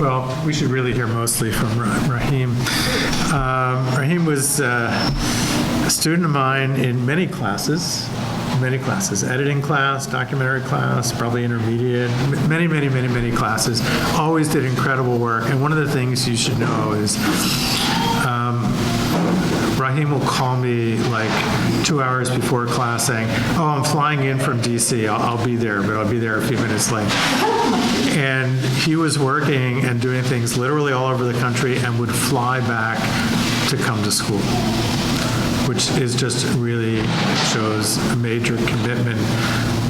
Well, we should really hear mostly from Rahim. Rahim was a student of mine in many classes, editing class, documentary class, probably intermediate, many classes. Always did incredible work. And one of the things you should know is Rahim will call me like 2 hours before class saying, oh, I'm flying in from DC. I'll be there, but I'll be there a few minutes late. And he was working and doing things literally all over the country and would fly back to come to school, which is just really shows a major commitment.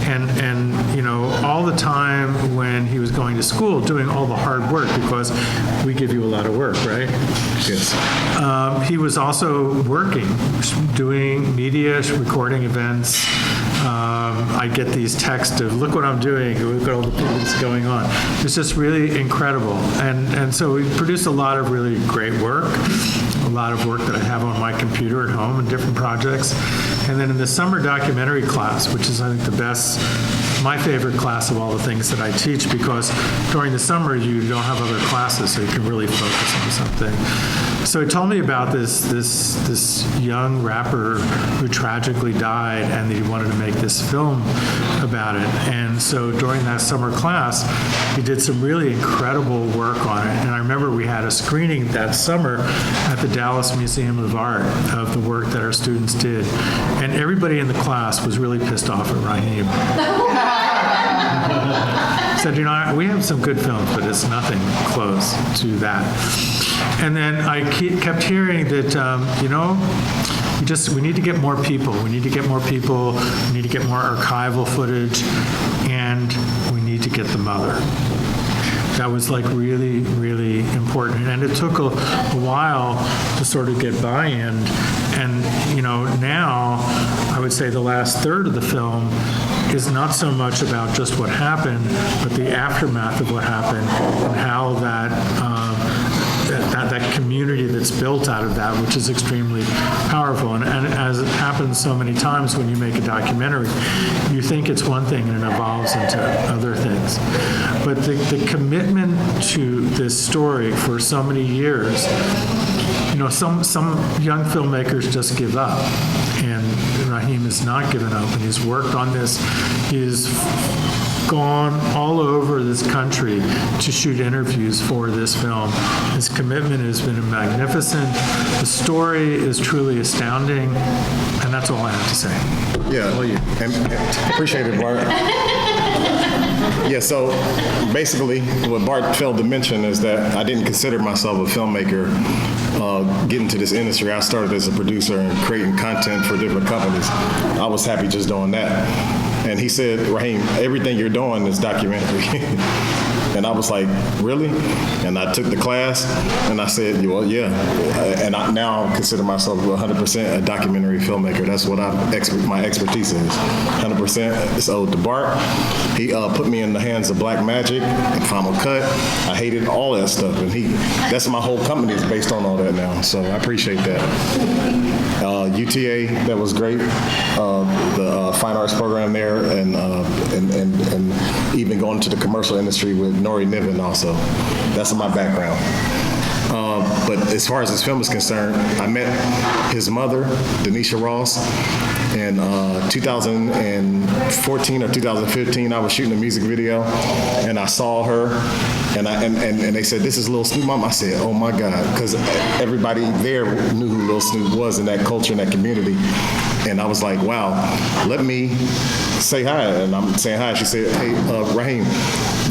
And you know, all the time when he was going to school, doing all the hard work, because we give you a lot of work, right? Yes. He was also working, doing media, recording events. I get these texts of, look what I'm doing, look at all the things going on. It's just really incredible. And so we produced a lot of really great work, a lot of work that I have on my computer at home and different projects. And then in the summer documentary class, which is, I think, the best, my favorite class of all the things that I teach, because during the summer you don't have other classes, so you can really focus on something. So he told me about this young rapper who tragically died, and that he wanted to make this film about it. And so during that summer class, he did some really incredible work on it. And I remember we had a screening that summer at the Dallas Museum of Art of the work that our students did. And everybody in the class was really pissed off at Rahim. Said, you know, we have some good films, but it's nothing close to that. And then I kept hearing that, you know, we need to get more people. We need to get more people. We need to get more archival footage, and we need to get the mother. That was like really, really important. And it took a while to sort of get buy-in. And, you know, now I would say the last third of the film is not so much about just what happened, but the aftermath of what happened and how that community that's built out of that, which is extremely powerful. And as it happens so many times when you make a documentary, you think it's one thing and it evolves into other things. But the commitment to this story for so many years, you know, some young filmmakers just give up. And Rahim has not given up, and he's worked on this. He's gone all over this country to shoot interviews for this film. His commitment has been magnificent. The story is truly astounding, and that's all I have to say. Yeah, and appreciate it, Bart. Yeah, so basically what Bart failed to mention is that I didn't consider myself a filmmaker getting to this industry. I started as a producer and creating content for different companies. I was happy just doing that. And he said, Rahim, everything you're doing is documentary. And I was like, really? And I took the class, and I said, well, yeah. And I now consider myself 100% a documentary filmmaker. That's what my expertise is, 100%. So to Bart, he put me in the hands of Black Magic and Final Cut. I hated all that stuff, and that's my whole company is based on all that now. So I appreciate that. UTA, that was great. The fine arts program there, and even going to the commercial industry with Nori Niven also. That's my background. But as far as this film is concerned, I met his mother, Denisha Ross, in 2014 or 2015. I was shooting a music video, and I saw her, and they said, "This is Lil Snoop, Mom." I said, "Oh my God," because everybody there knew who Lil Snoop was in that culture, in that community. And I was like, wow, let me say hi. And I'm saying hi. She said, hey, Rahim,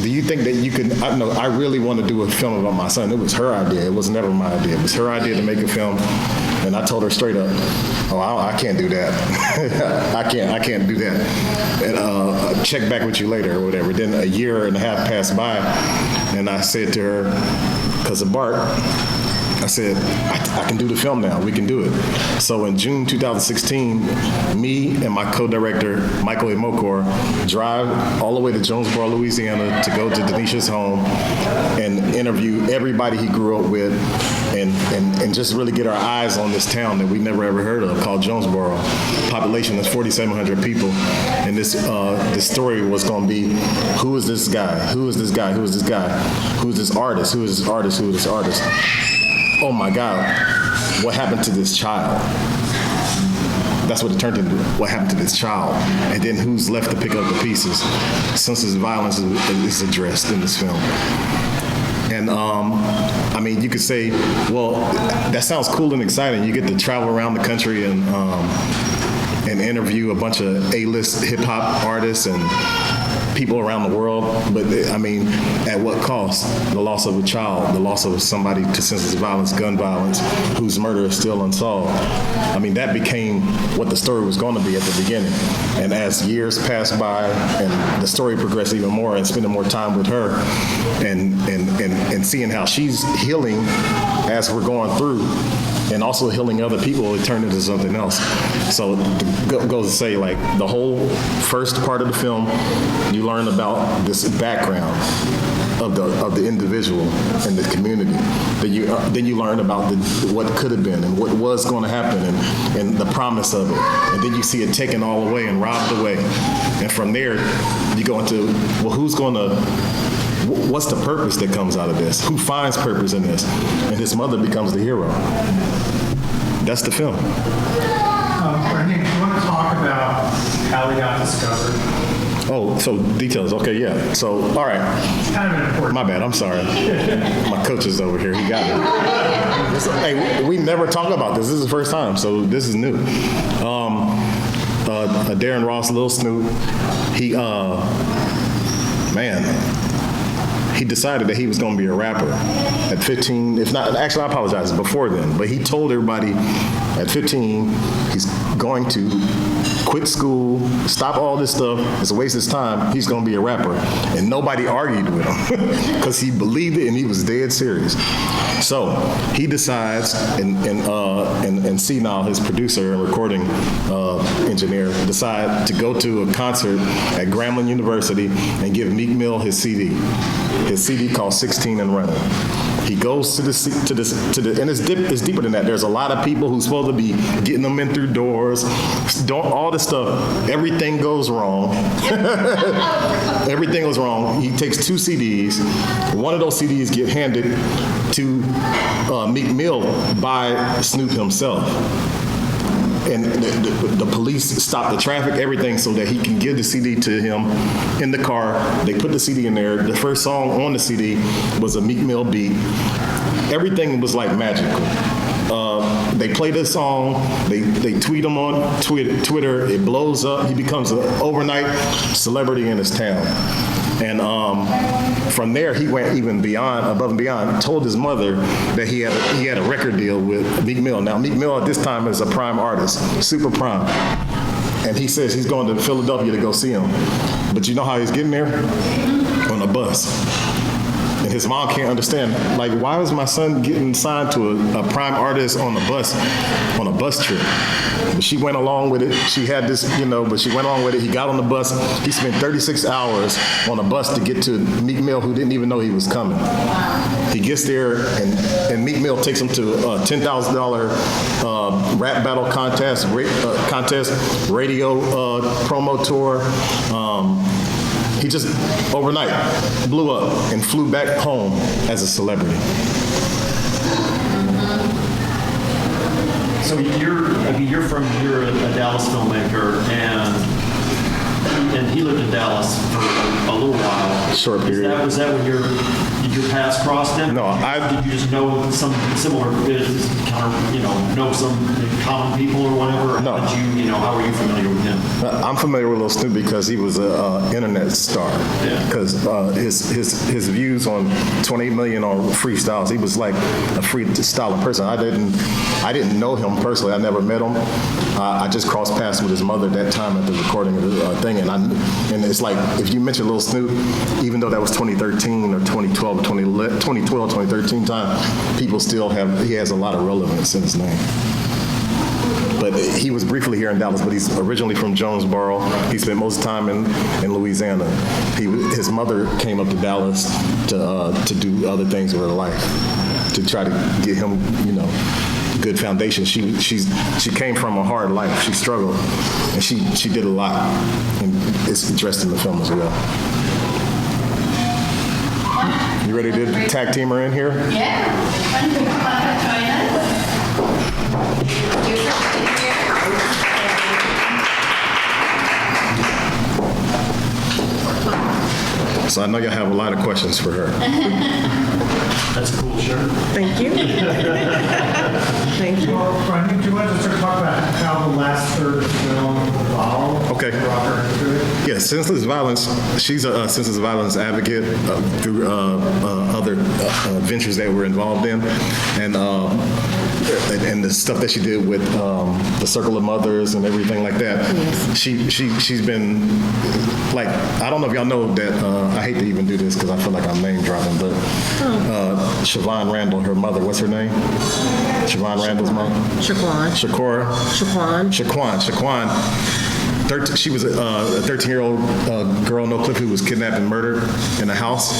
do you think that you can, I really want to do a film about my son. It was her idea. It was never my idea. It was her idea to make a film. And I told her straight up, oh, I can't do that. I can't do that. And I'll check back with you later or whatever. Then a year and a half passed by, and I said to her, because of Bart, I said, I can do the film now. We can do it. So in June 2016, me and my co-director, Michael A. Mokor, drive all the way to Jonesboro, Louisiana to go to Denisha's home and interview everybody he grew up with and just really get our eyes on this town that we never ever heard of called Jonesboro. Population is 4,700 people. And this story was going to be, who is this guy? Who is this guy? Who is this guy? Who is this artist? Who is this artist? Who is this artist? Oh my God, what happened to this child? That's what it turned into. What happened to this child? And then who's left to pick up the pieces? Senseless violence is addressed in this film. And I mean, you could say, well, that sounds cool and exciting. You get to travel around the country and interview a bunch of A-list hip-hop artists and people around the world, but I mean, at what cost? The loss of a child, the loss of somebody to senseless violence, gun violence, whose murder is still unsolved. I mean, that became what the story was going to be at the beginning. And as years passed by and the story progressed even more and spending more time with her and seeing how she's healing as we're going through, and also healing other people, it turned into something else. So it goes to say, like, the whole first part of the film, you learn about this background of the individual and the community. Then you learn about what could have been and what was going to happen and the promise of it. And then you see it taken all away and robbed away. And from there, you go into, well, what's the purpose that comes out of this? Who finds purpose in this? And his mother becomes the hero. That's the film. Rahim, do you want to talk about how he got discovered? Oh, so details. Okay, yeah. So, all right. It's kind of an important. My bad. I'm sorry. My coach is over here. He got me. Hey, we never talk about this. This is the first time, so this is new. Darren Ross, Lil Snoop, he decided that he was going to be a rapper at 15. If not, actually, I apologize, before then. But he told everybody at 15 he's going to quit school, stop all this stuff. It's a waste of his time. He's going to be a rapper. And nobody argued with him because he believed it and he was dead serious. So he decides, and Senal, his producer and recording engineer, decide to go to a concert at Grambling University and give Meek Mill his CD. His CD called 16 and Running. He goes to the and it's deeper than that. There's a lot of people who's supposed to be getting them in through doors, all this stuff. Everything goes wrong. Everything goes wrong. He takes 2 CDs. One of those CDs get handed to Meek Mill by Snoop himself. And the police stop the traffic, everything, so that he can give the CD to him in the car. They put the CD in there. The first song on the CD was a Meek Mill beat. Everything was like magical. They play this song. They tweet him on Twitter. It blows up. He becomes an overnight celebrity in his town. And from there, he went even above and beyond, told his mother that he had a record deal with Meek Mill. Now, Meek Mill at this time is a prime artist, super prime. And he says he's going to Philadelphia to go see him. But you know how he's getting there? On a bus. And his mom can't understand, like, why is my son getting signed to a prime artist on a bus trip? But she went along with it. She had this, but she went along with it. He got on the bus. He spent 36 hours on a bus to get to Meek Mill, who didn't even know he was coming. He gets there, and Meek Mill takes him to a $10,000 rap battle contest, radio promo tour. He just overnight blew up and flew back home as a celebrity. So you're a Dallas filmmaker, and he lived in Dallas for a little while. Short period. Was that when your paths crossed him? No, Did you just know some similar, know some common people or whatever? Or No. How were you familiar with him? I'm familiar with Lil Snoop because he was an internet star. Because his views on 28 million on freestyles, he was like a freestyling person. I didn't know him personally. I never met him. I just crossed paths with his mother that time at the recording of the thing, and it's like if you mention Lil Snoop, even though that was 2013 or 2012, 2013 time, people still he has a lot of relevance in his name. But he was briefly here in Dallas, but he's originally from Jonesboro. He spent most of the time in Louisiana. His mother came up to Dallas to do other things with her life, to try to get him, good foundation. She came from a hard life. She struggled, and she did a lot, and it's addressed in the film as well. You ready to tag team her in here? So I know y'all have a lot of questions for her. That's a cool shirt. Thank you. Thank you. Well, Brian, do you want to talk about how the last third of the film evolved? Okay. Brought her into it? Yeah, senseless violence. She's a senseless violence advocate through other ventures that we're involved in, and the stuff that she did with the Circle of Mothers and everything like that. Yes. She's been like, I don't know if y'all know that. I hate to even do this because I feel like I'm name dropping, but Siobhan Randall, her mother, what's her name? Siobhan Randall's mom. Shaquan. She was a 13-year-old girl, no clip, who was kidnapped and murdered in a house.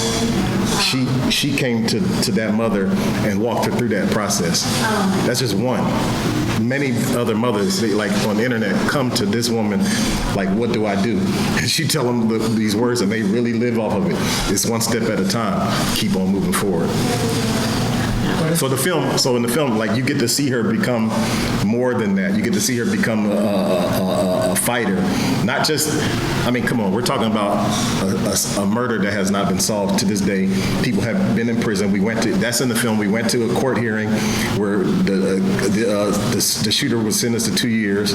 She came to that mother and walked her through that process. That's just one. Many other mothers, they, like on the internet, come to this woman like, what do I do? And she tell them these words, and they really live off of it. It's one step at a time. Keep on moving forward. So in the film, like, you get to see her become more than that. You get to see her become a fighter. Not just, I mean, come on, we're talking about a murder that has not been solved to this day. People have been in prison. That's in the film. We went to a court hearing where the shooter was sentenced to 2 years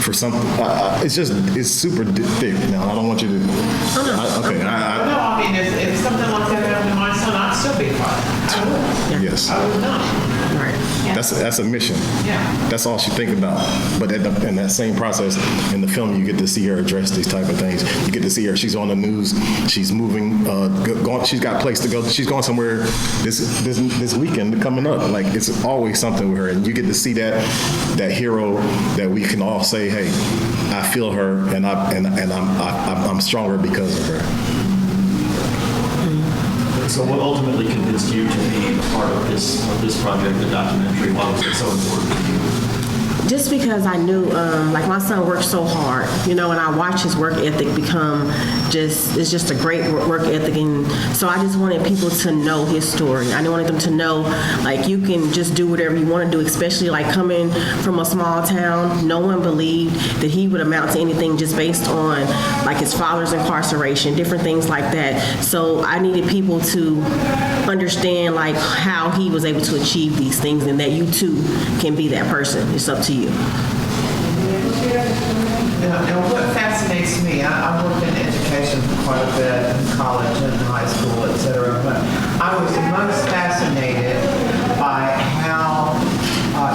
for something. It's super thick. Now, I don't want you to. If something like that happened to my son, I'd still be fighting. Yes. I would not. Right. Yeah. That's a mission. Yeah. That's all she think about. But in that same process, in the film, you get to see her address these type of things. You get to see her. She's on the news. She's moving. She's got a place to go. She's going somewhere this weekend coming up. Like, it's always something with her, and you get to see that hero that we can all say, hey, I feel her, and I'm stronger because of her. So what ultimately convinced you to be a part of this project, the documentary? Why was it so important to you? Just because I knew, like, my son worked so hard, and I watched his work ethic become it's just a great work ethic. And so I just wanted people to know his story. I wanted them to know, like, you can just do whatever you want to do, especially, like, coming from a small town. No one believed that he would amount to anything just based on, like, his father's incarceration, different things like that. So I needed people to understand, like, how he was able to achieve these things, and that you too can be that person. It's up to you. Now, what fascinates me, I worked in education for quite a bit, in college and high school, et cetera, but I was most fascinated by how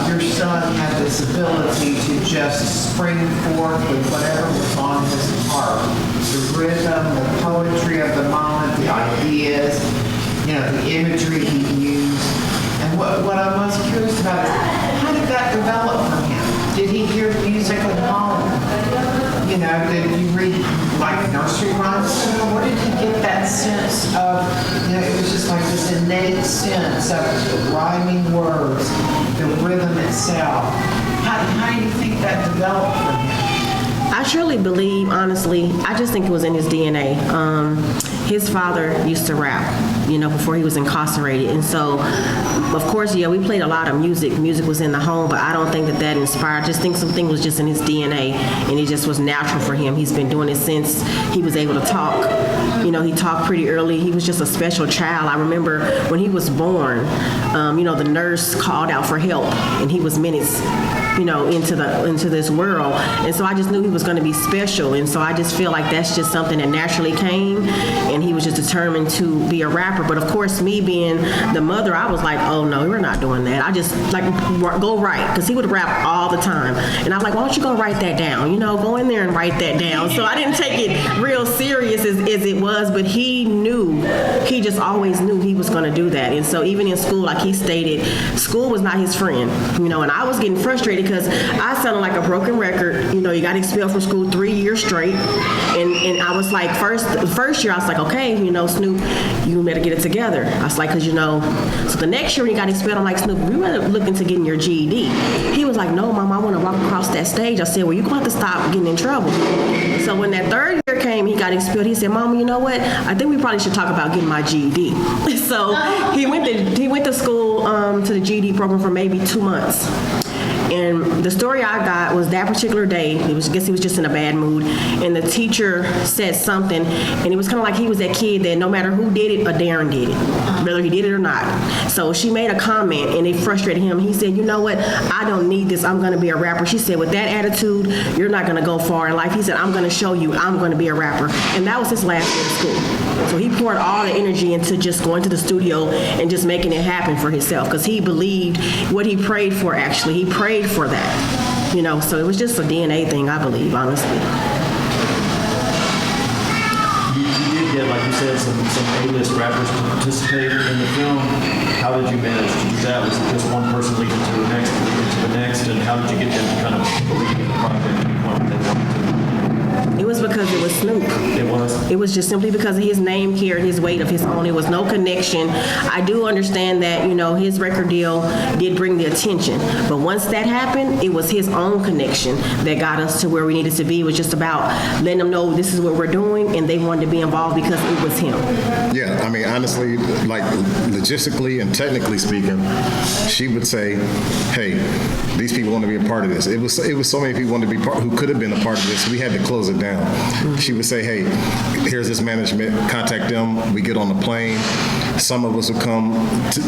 your son had this ability to just spring forth with whatever was on his heart. The rhythm, the poetry of the moment, the ideas, the imagery he used. And what I'm most curious about is, how did that develop for him? Did he hear music at home? Did you read, like, nursery rhymes? Where did he get that sense of, it was just like this innate sense of rhyming words, the rhythm itself. How do you think that developed for him? I truly believe, honestly, I just think it was in his DNA. His father used to rap, before he was incarcerated. And so, of course, we played a lot of music. Music was in the home, but I don't think that inspired. I just think something was just in his DNA, and it just was natural for him. He's been doing it since he was able to talk. He talked pretty early. He was just a special child. I remember when he was born, the nurse called out for help, and he was minutes into this world. And so I just knew he was going to be special. And so I just feel like that's just something that naturally came, and he was just determined to be a rapper. But of course, me being the mother, I was like, oh no, we're not doing that. I just like, go write, because he would rap all the time. And I was like, why don't you go write that down? Go in there and write that down. So I didn't take it real serious as it was, but he just always knew he was going to do that. And so even in school, like he stated, school was not his friend, and I was getting frustrated because I sounded like a broken record. You got expelled from school 3 years straight. And I was like, first year, I was like, okay, Snoop, you better get it together. I was like, because, so the next year when he got expelled, I'm like, Snoop, we were looking to getting your GED. He was like, no, Mom, I want to walk across that stage. I said, well, you're going to have to stop getting in trouble. So when that third year came, he got expelled. He said, Mama, you know what? I think we probably should talk about getting my GED. So he went to school, to the GED program for maybe 2 months. And the story I got was that particular day, I guess he was just in a bad mood, and the teacher said something, and it was kind of like he was that kid that no matter who did it, a Darren did it, whether he did it or not. So she made a comment, and it frustrated him. He said, you know what, I don't need this, I'm going to be a rapper. She said, with that attitude, you're not going to go far in life. He said, I'm going to show you I'm going to be a rapper. And that was his last year of school. So he poured all the energy into just going to the studio and just making it happen for himself, because he believed what he prayed for, actually. He prayed for that, so it was just a DNA thing, I believe, honestly. You did get, like you said, some A-list rappers to participate in the film. How did you manage to do that? Was it just one person leading to the next, and how did you get them to kind of believe in the project and what they wanted to? It was because it was Snoop. It was? It was just simply because his name carried his weight of his own. It was no connection. I do understand that, his record deal did bring the attention. But once that happened, it was his own connection that got us to where we needed to be. It was just about letting them know this is what we're doing, and they wanted to be involved because it was him. Yeah, I mean, honestly, like logistically and technically speaking, she would say, hey, these people want to be a part of this. It was so many people wanted to be who could have been a part of this. We had to close it down. She would say, hey, here's this management, contact them. We get on the plane. Some of us would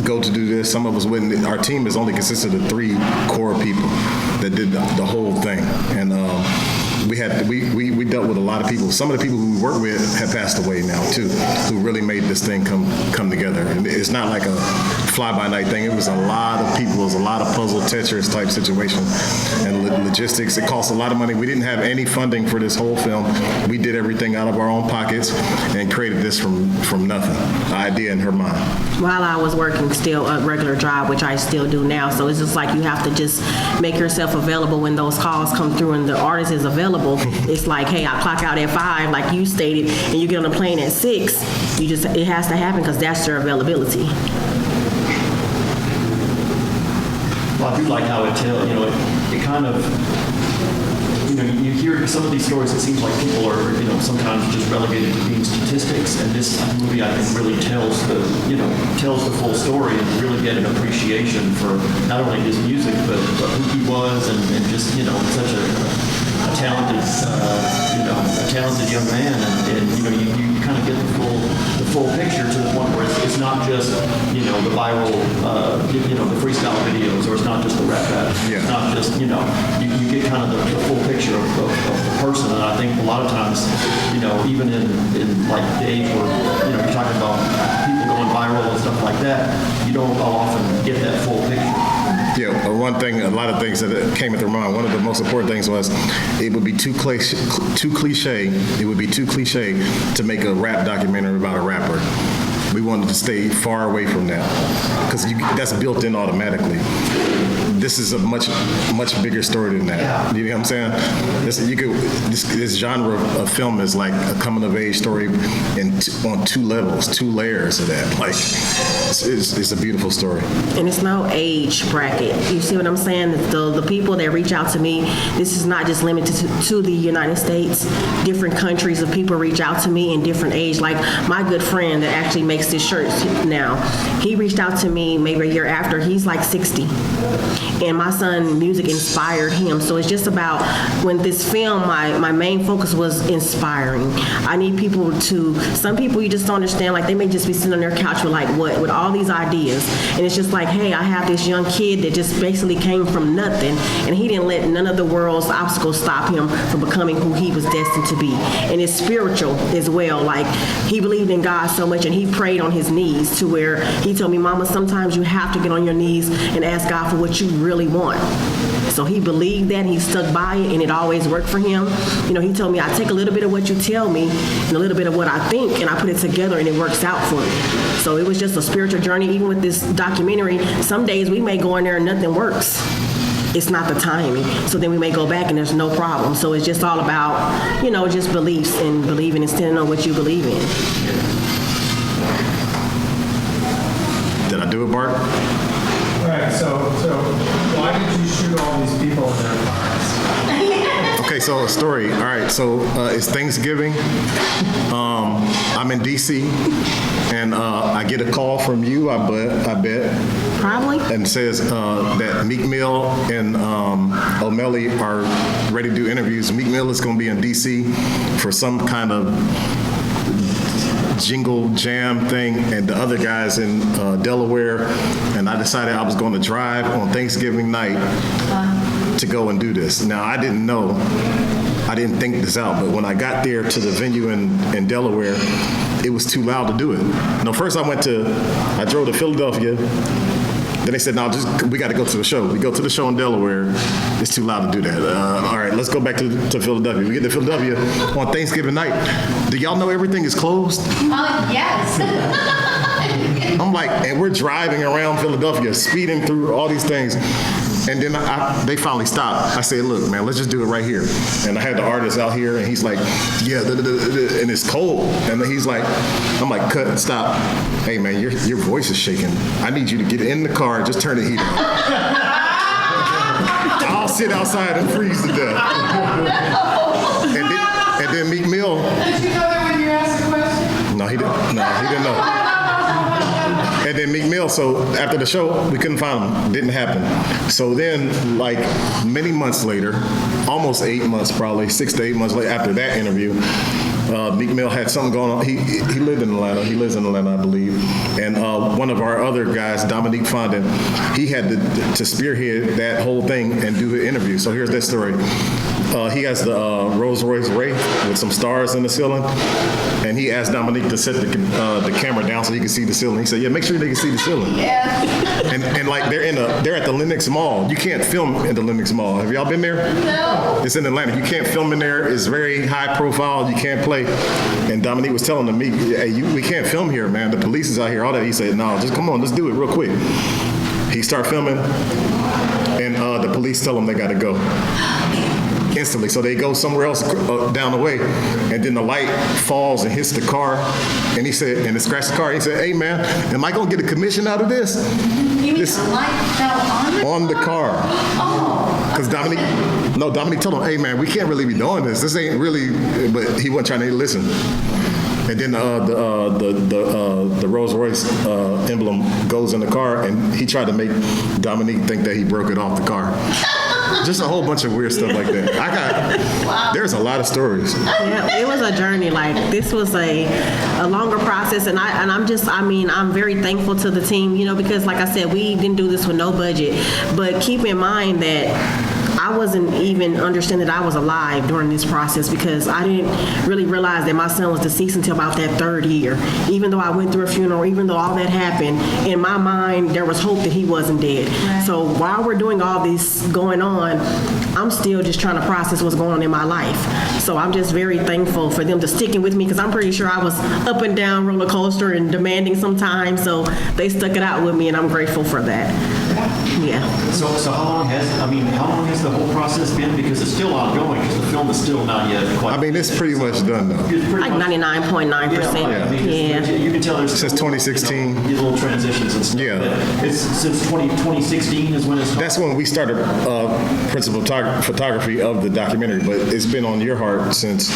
go to do this. Some of us wouldn't. Our team is only consisted of 3 core people that did the whole thing. And we dealt with a lot of people. Some of the people who we work with have passed away now too, who really made this thing come together. And it's not like a fly-by-night thing. It was a lot of people. It was a lot of puzzle Tetris type situation and logistics. It cost a lot of money. We didn't have any funding for this whole film. We did everything out of our own pockets and created this from nothing. The idea in her mind. While I was working still a regular job, which I still do now, so it's just like you have to just make yourself available when those calls come through and the artist is available. It's like, hey, I clock out at 5, like you stated, and you get on the plane at 6. It has to happen because that's your availability. Well, I do like how it kind of, you hear some of these stories, it seems like people are, sometimes just relegated to being statistics, and this movie, I think, really tells the full story and really get an appreciation for not only his music, but who he was and just, such a talented young man, and you kind of get the full picture to the point where it's not just the viral the freestyle videos, or it's not just the rap battle. Yeah. It's not just you get kind of the full picture of the person, and I think a lot of times even in like the age where you're talking about people going viral and stuff like that, you don't often get that full picture. Yeah, a lot of things that came into mind. One of the most important things was it would be too cliche. It would be too cliche to make a rap documentary about a rapper. We wanted to stay far away from that because that's built in automatically. This is a much bigger story than that. You know what I'm saying? This genre of film is like a coming of age story on 2 levels, 2 layers of that. Like it's a beautiful story. And it's no age bracket. You see what I'm saying? The people that reach out to me, this is not just limited to the United States. Different countries of people reach out to me in different age. Like my good friend that actually makes makes his shirts now. He reached out to me maybe a year after. He's like 60. And my son, music inspired him. So it's just about, when this film, my main focus was inspiring. I need people to, some people you just don't understand, like they may just be sitting on their couch with like what, with all these ideas. And it's just like, hey, I have this young kid that just basically came from nothing, and he didn't let none of the world's obstacles stop him from becoming who he was destined to be. And it's spiritual as well. Like, he believed in God so much, and he prayed on his knees to where he told me, Mama, sometimes you have to get on your knees and ask God for what you really want. So he believed that, he stuck by it, and it always worked for him. You know, he told me, I take a little bit of what you tell me and a little bit of what I think, and I put it together, and it works out for me. So it was just a spiritual journey. Even with this documentary, some days we may go in there and nothing works. It's not the timing. So then we may go back and there's no problem. So it's just all about, you know, just beliefs and believing and standing on what you believe in. Did I do it, Bart? All right, so why did you shoot all these people in their cars? Okay, so a story. All right, so it's Thanksgiving. I'm in D.C. and I get a call from you, I bet. Probably. And says that Meek Mill and O'Malley are ready to do interviews. Meek Mill is going to be in D.C. for some kind of jingle jam thing, and the other guys in Delaware. And I decided I was going to drive on Thanksgiving night to go and do this. Now, I didn't know. I didn't think this out, but when I got there to the venue in Delaware, it was too loud to do it. No, first I drove to Philadelphia. Then they said, no, we got to go to the show. We go to the show in Delaware. It's too loud to do that. All right, let's go back to Philadelphia. We get to Philadelphia on Thanksgiving night. Do y'all know everything is closed? Yes. I'm like, and we're driving around Philadelphia, speeding through all these things. And then they finally stopped. I said, look, man, let's just do it right here. And I had the artist out here, and he's like, yeah, and it's cold. And then he's like, I'm like, cut and stop. Hey, man, your voice is shaking. I need you to get in the car, just turn the heat on. I'll sit outside and freeze to death. And then Meek Mill. Did you know that when you asked the question? No, he didn't know. And then Meek Mill, so after the show, we couldn't find him. Didn't happen. So then, like, many months later, almost 8 months probably, 6 to 8 months later, after that interview, Meek Mill had something going on. He lived in Atlanta. He lives in Atlanta, I believe. And one of our other guys, Dominique Fondon, he had to spearhead that whole thing and do the interview. So here's that story. He has the Rolls Royce Wraith with some stars in the ceiling, and he asked Dominique to set the camera down so he could see the ceiling. He said, "Yeah, make sure they can see the ceiling." Yeah. And like they're at the Lenox Mall. You can't film in the Lenox Mall. Have y'all been there? No. It's in Atlanta. You can't film in there. It's very high profile. You can't play. And Dominique was telling me, "Hey, we can't film here, man. The police is out here." All that. He said, "No, just come on, let's do it real quick." He started filming, and the police tell him they got to go. Instantly. So they go somewhere else down the way, and then the light falls and hits the car, and he said, and it scratched the car. He said, "Hey man, am I gonna get a commission out of this?" You mean the light fell on the car? Oh. Because Dominique told him, "Hey man, we can't really be doing this. This ain't really," but he wasn't trying to listen. And then the Rolls Royce emblem goes in the car, and he tried to make Dominique think that he broke it off the car. Just a whole bunch of weird stuff like that. There's a lot of stories. Yeah, it was a journey. Like, this was a longer process, and I'm very thankful to the team, you know, because like I said, we didn't do this with no budget. But keep in mind that I wasn't even understanding that I was alive during this process, because I didn't really realize that my son was deceased until about that third year. Even though I went through a funeral, even though all that happened, in my mind, there was hope that he wasn't dead. Right. So while we're doing all this going on, I'm still just trying to process what's going on in my life. So I'm just very thankful for them to sticking with me, because I'm pretty sure I was up and down roller coaster and demanding sometimes. So they stuck it out with me, and I'm grateful for that. Yeah. So how long has the whole process been? Because it's still ongoing, because the film is still not yet quite. I mean, it's pretty much done now. Like 99.9%. Yeah. You can tell there's since 2016. Little transitions and stuff. Yeah. But it's since 2016 is when it's. That's when we started principal photography of the documentary, but it's been on your heart since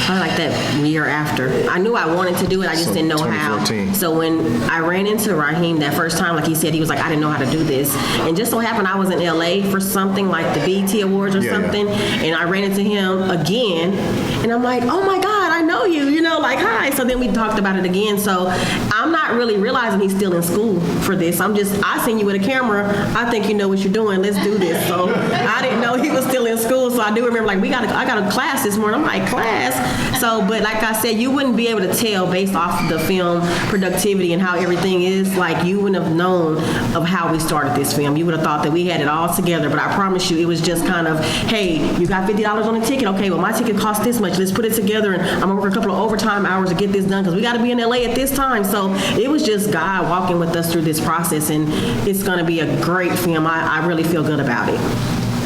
probably like that year after. I knew I wanted to do it, I just So didn't know 2014. how. So when I ran into Rahim that first time, like he said, he was like, I didn't know how to do this. And just so happened I was in LA for something like the BET Awards or Yeah, something, and I ran into him again, and I'm like, oh my God, I know you, like, hi. So then we talked about it again. So I'm not really realizing he's still in school for this. I seen you with a camera. I think you know what you're doing. Let's do this. So I didn't know he was still in school. So I do remember, like, I got a class this morning. I'm like, class? So, but like I said, you wouldn't be able to tell based off the film productivity and how everything is. Like, you wouldn't have known of how we started this film. You would have thought that we had it all together. But I promise you, it was just kind of, hey, you got $50 on the ticket. Okay, well, my ticket costs this much. Let's put it together, and I'm going to work a couple of overtime hours to get this done because we got to be in LA at this time. So it was just God walking with us through this process, and it's going to be a great film. I really feel good about it.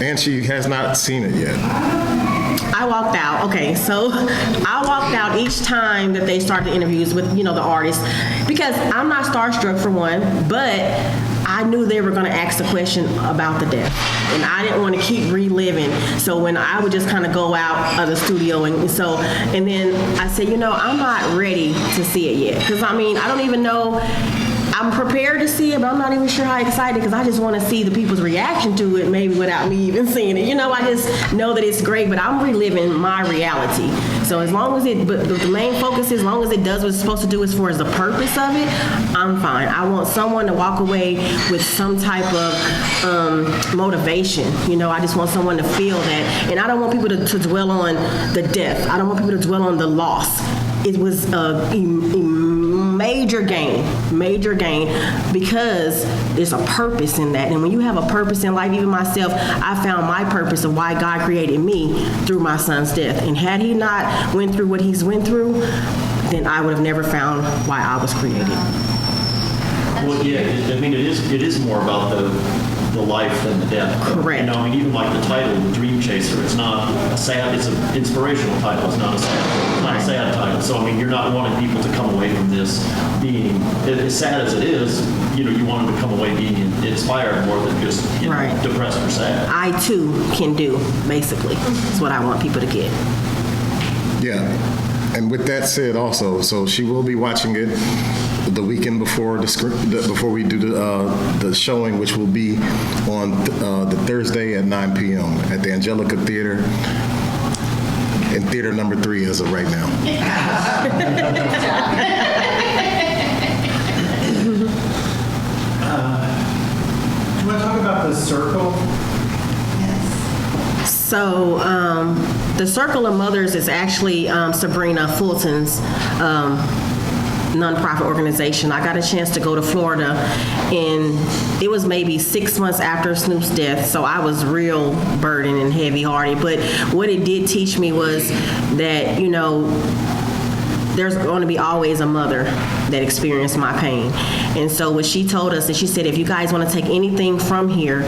And she has not seen it yet. I walked out. Okay, so I walked out each time that they started the interviews with, the artists, because I'm not starstruck for one, but I knew they were going to ask the question about the death, and I didn't want to keep reliving. So when I would just kind of go out of the studio, and then I said, I'm not ready to see it yet, because I don't even know. I'm prepared to see it, but I'm not even sure how excited, because I just want to see the people's reaction to it, maybe without me even seeing it. I just know that it's great, but I'm reliving my reality. So as long as but the main focus is, as long as it does what it's supposed to do as far as the purpose of it, I'm fine. I want someone to walk away with some type of motivation. I just want someone to feel that. And I don't want people to dwell on the death. I don't want people to dwell on the loss. It was a major gain, because there's a purpose in that. And when you have a purpose in life, even myself, I found my purpose of why God created me through my son's death. And had he not went through what he's went through, then I would have never found why I was created. Well, yeah, it is more about the life than the death. Correct. Even like the title, The Dream Chaser, it's not a sad, it's an inspirational title. It's not a sad title. So, you're not wanting people to come away from this being, as sad as it is, you want them to come away being inspired more than just Right. depressed or sad. I too can do, basically. That's what I want people to get. Yeah. And with that said also, so she will be watching it the weekend before before we do the showing, which will be on the Thursday at 9 p.m. at the Angelica Theater, in theater number 3 as of right now. Do you want to talk about the circle? So the Circle of Mothers is actually Sabrina Fulton's nonprofit organization. I got a chance to go to Florida, and it was maybe 6 months after Snoop's death, so I was real burdened and heavy-hearted. But what it did teach me was that, there's going to be always a mother that experienced my pain. And so what she told us, and she said, if you guys want to take anything from here,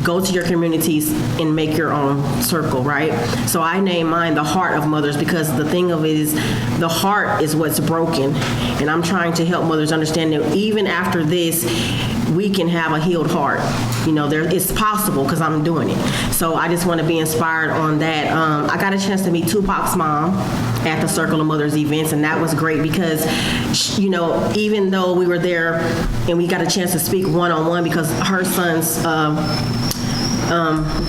go to your communities and make your own circle, right? So I named mine The Heart of Mothers, because the thing of it is, the heart is what's broken. And I'm trying to help mothers understand that even after this, we can have a healed heart. It's possible, because I'm doing it. So I just want to be inspired on that. I got a chance to meet Tupac's mom at the Circle of Mothers events, and that was great because, even though we were there and we got a chance to speak one-on-one, because her son's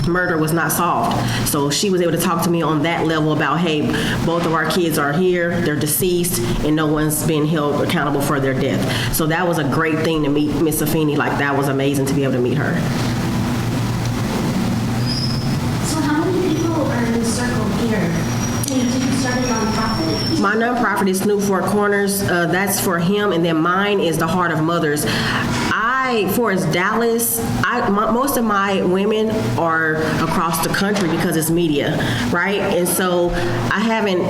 murder was not solved. So she was able to talk to me on that level about, hey, both of our kids are here, they're deceased, and no one's been held accountable for their death. So that was a great thing to meet Miss Afeni. Like, that was amazing to be able to meet her. So how many people are in the circle here? And did you start a nonprofit? My nonprofit is Snoop Four Corners. That's for him, and then mine is The Heart of Mothers. For as Dallas, most of my women are across the country because it's media, right? And so I haven't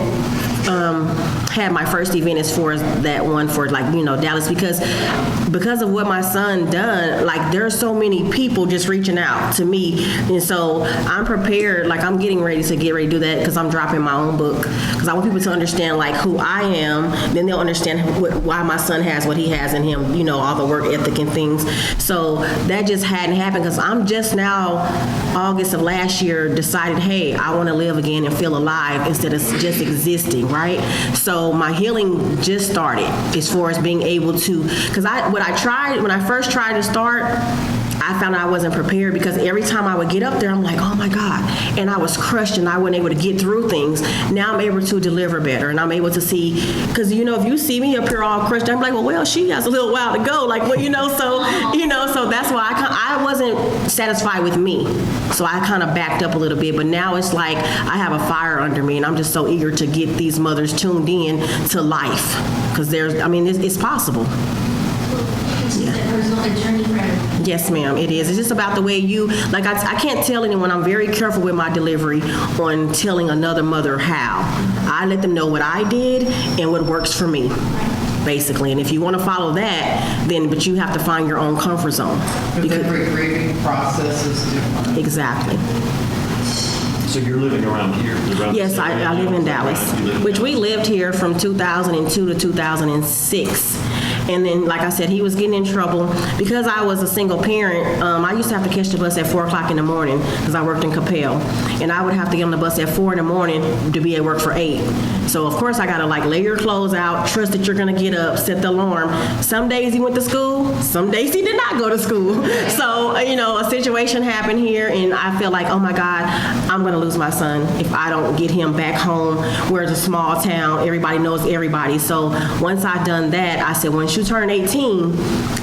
had my first event as far as that one for Dallas because of what my son done. Like there's so many people just reaching out to me, and so I'm prepared. Like I'm getting ready to do that because I'm dropping my own book because I want people to understand like who I am. Then they'll understand why my son has what he has in him. All the work ethic and things. So that just hadn't happened because I'm just now August of last year decided, hey, I want to live again and feel alive instead of just existing, right? So my healing just started as far as being able to, because when I first tried to start, I found I wasn't prepared because every time I would get up there, I'm like, oh my God. And I was crushed and I wasn't able to get through things. Now I'm able to deliver better and I'm able to see, because, if you see me up here all crushed, I'm like, well, she has a little while to go. Like, so that's why I wasn't satisfied with me. So I kind of backed up a little bit. But now it's like I have a fire under me and I'm just so eager to get these mothers tuned in to life. Because it's possible. This is a personal journey for everyone. Yes, ma'am, it is. It's just about the way I can't tell anyone. I'm very careful with my delivery on telling another mother how. I let them know what I did and what works for me, basically. And if you want to follow that, but you have to find your own comfort zone. Because every grieving process is different. Exactly. So you're living around here? Yes, I live in Dallas, which we lived here from 2002 to 2006. And then, like I said, he was getting in trouble. Because I was a single parent, I used to have to catch the bus at 4 o'clock in the morning because I worked in Capel. And I would have to get on the bus at 4 in the morning to be at work for 8. So, of course, I got to lay your clothes out, trust that you're going to get up, set the alarm. Some days he went to school. Some days he did not go to school. So, a situation happened here, and I feel like, oh, my God, I'm going to lose my son if I don't get him back home where it's a small town. Everybody knows everybody. So once I done that, I said, once you turn 18,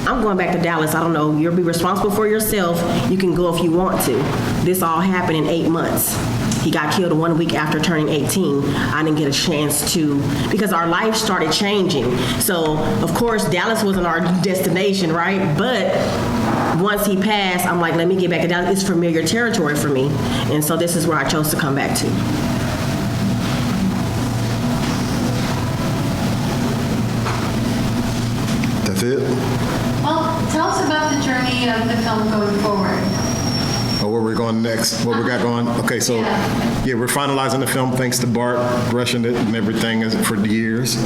I'm going back to Dallas. I don't know. You'll be responsible for yourself. You can go if you want to. This all happened in 8 months. He got killed 1 week after turning 18. I didn't get a chance to, because our life started changing. So, of course, Dallas wasn't our destination, right? But once he passed, I'm like, let me get back to Dallas. It's familiar territory for me. And so this is where I chose to come back to. That's it? Well, tell us about the journey of the film going forward. Or where we're going next, what we got going. Okay, so yeah, we're finalizing the film thanks to Bart rushing it and everything for years.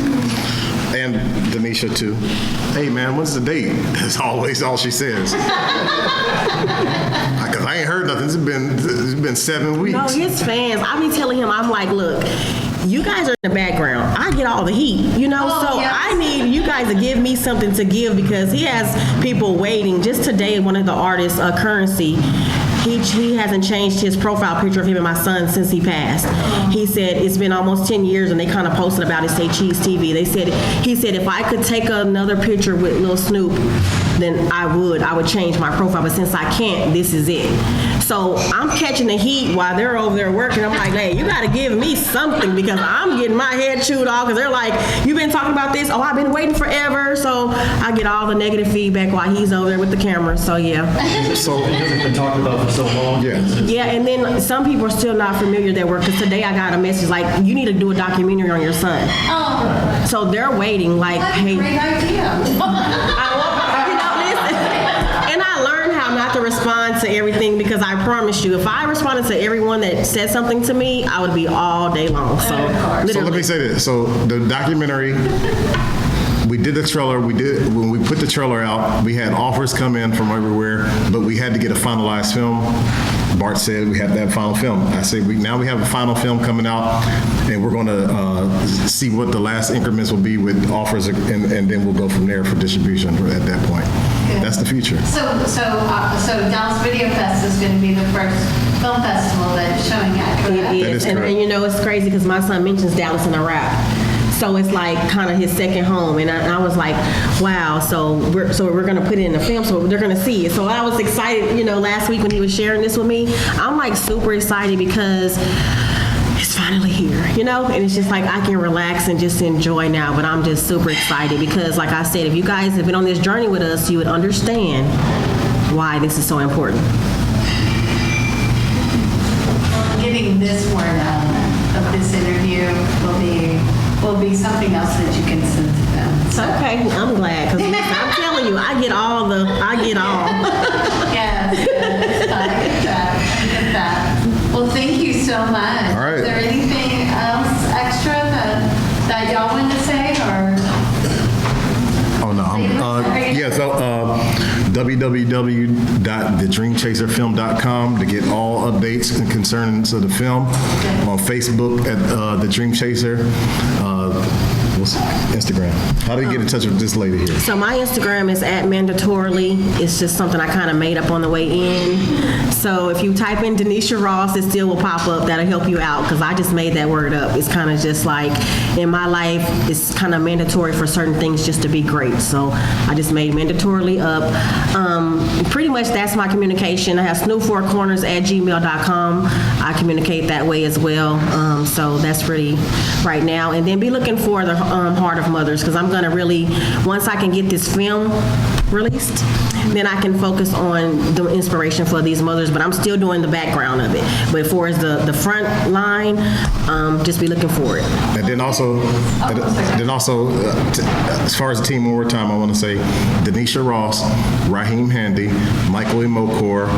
And Denisha too. Hey man, when's the date? That's always all she says. Because I ain't heard nothing. It's been 7 weeks. No, his fans, I be telling him, I'm like, look, you guys are in the background. I get all the heat, so yes. I need you guys to give me something to give because he has people waiting. Just today, one of the artists, Currency, he hasn't changed his profile picture of him and my son since he passed. He said it's been almost 10 years, and they kind of posted about it, say Cheese TV. He said if I could take another picture with Lil Snoop, then I would change my profile. But since I can't, this is it. So I'm catching the heat while they're over there working. I'm like, hey, you got to give me something because I'm getting my head chewed off because they're like, you've been talking about this? Oh, I've been waiting forever. So I get all the negative feedback while he's over there with the camera. So, yeah. So It hasn't been talked about for so long. Yeah. Yeah, and then some people are still not familiar with that work because today I got a message like, you need to do a documentary on your son. Oh, So they're waiting like, what a hey. great idea. Listen, and I learned how not to respond to everything because I promise you, if I responded to everyone that said something to me, I would be all day long. So, let literally. me say this. So the documentary, we did the trailer. When we put the trailer out, we had offers come in from everywhere, but we had to get a finalized film. Bart said we have to have final film. I said now we have a final film coming out, and we're going to see what the last increments will be with offers, and then we'll go from there for distribution at that point. Good. That's the future. So Dallas VideoFest is going to be the first film festival that is showing at, correct? It That is. is And correct. it's crazy because my son mentions Dallas in a rap. So it's like kind of his second home. And I was like, wow, so we're going to put it in the film, so they're going to see it. So I was excited, last week when he was sharing this with me. I'm like super excited because it's finally here, and it's just like I can relax and just enjoy now. But I'm just super excited because, like I said, if you guys have been on this journey with us, you would understand why this is so important. Getting this word out of this interview will be be something else that you can send to them. So, Okay, I'm glad, because I'm telling you, I get all. yes, I get that. I get that. Well, thank you so much. All right. Is there anything else extra that y'all want to say, or? Oh, no. www.thedreamchaserfilm.com to get all updates and concerns of the film. On Facebook at The Dream Chaser. What's Instagram? How do you get in touch with this lady here? So my Instagram is @mandatorily. It's just something I kind of made up on the way in. So if you type in Denisha Ross, it still will pop up. That'll help you out, because I just made that word up. It's kind of just like, in my life, it's kind of mandatory for certain things just to be great. So I just made mandatorily up. Pretty much that's my communication. I have snoop4corners@gmail.com. I communicate that way as well. So that's really right now. And then be looking for the Heart of Mothers, because I'm going to really, once I can get this film released, then I can focus on the inspiration for these mothers, but I'm still doing the background of it. But as far as the front line, just be looking for it. And then also, as far as the team, one more time, I want to say Denisha Ross, Rahim Handy, Michael Imokor,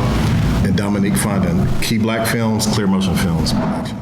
and Dominique Fondon. Key Black Films, Clear Motion Films production.